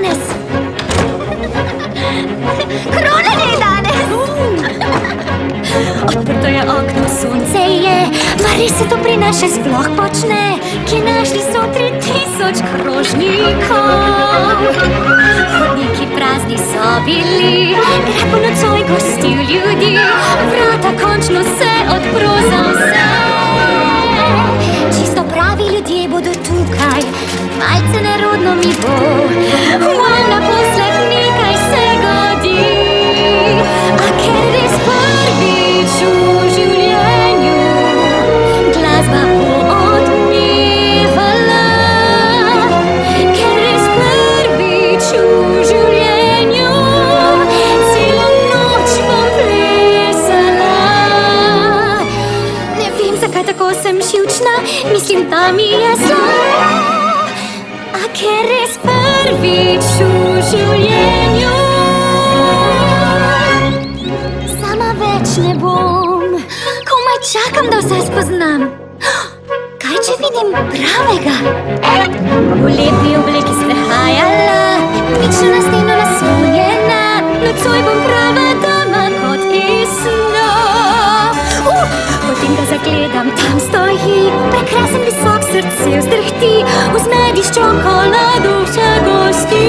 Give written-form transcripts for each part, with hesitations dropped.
danes? Kronanje je danes! Odprto je okno, sonce je, mar res se to pri nas še sploh počne? Kje našli so 3000 krožnikov? Hodniki prazni so bili, grad bo nocoj gostil ljudi, vrata končno se odpro za vse. Čisto pravi ljudje bodo tukaj, malce nerodno mi bo, naposled nekaj se godi. A ker res prvič v življenju glasba bo odmevala, ker res prvič v življenju celo noč bom plesala. Ne vem, zakaj tako sem živčna, mislim, da mi je zlo. A ker res prvič v življenju sama več ne bom, komaj čakam, da vse spoznam. Kaj, če vidim pravega? V lepi obleki sprehajala, mična na steno naslonjena, nocoj bom prava dama kot iz sna. Potem ga zagledam, tam stoji, prekrasen visok, srce vzdrhti, vzmedi s čokolado vse gosti.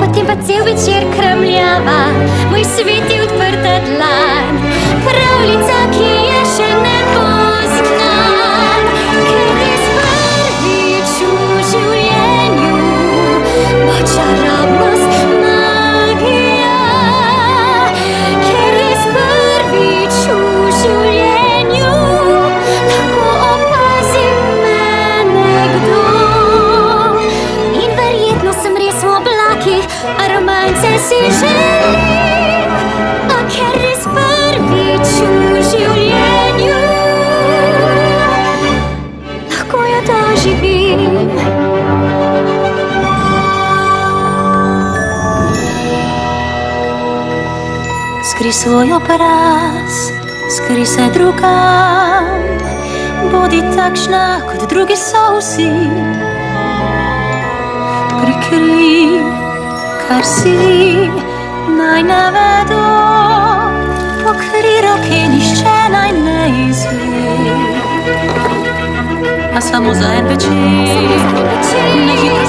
Potem pa cel večer kramljava, moj svet je odprta dlan, pravljica, ki je še ne poznam. Ker res prvič v življenju bo čarobnost magija, ker res prvič v življenju lahko opazi mene kdo. In verjetno sem res v oblakih, a romance si želim. A ker res prvič v življenju lahko jo doživim. Skri svoj obraz, skri se drugam, bodi takšna, kot drugi so vsi. Prikri, kar si, naj ne vedo, pokri roke, nišče naj ne izve. A samo za en večer, ne hitro